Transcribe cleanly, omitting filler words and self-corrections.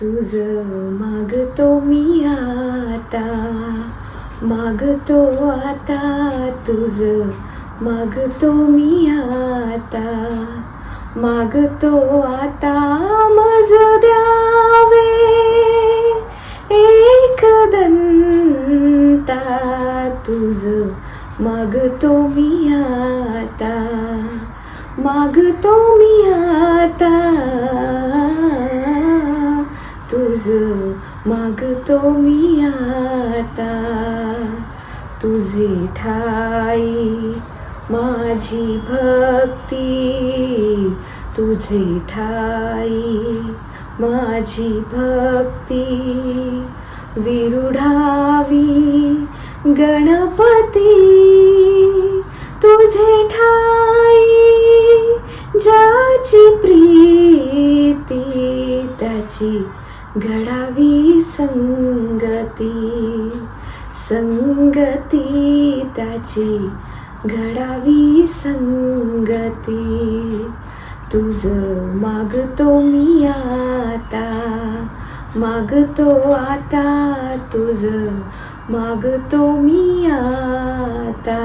तुझ मागतो मी आता, मागतो आता तुझ मागतो मी आता, मागतो आता मज द्यावे एक दंता, तुझ मागतो मी आता, मागतो मी आता, तुझ मागतो मी आता. तुझे ठाई माझी भक्ती, तुझे ठाई माझी भक्ती, विरुढावी गणपती, तुझे ठाई ज्याची प्रीती, त्याची घडावी संगती, संगती त्याची घडावी संगती. तुझ मागतो मी आता, मागतो आता तुझ मागतो मी आता.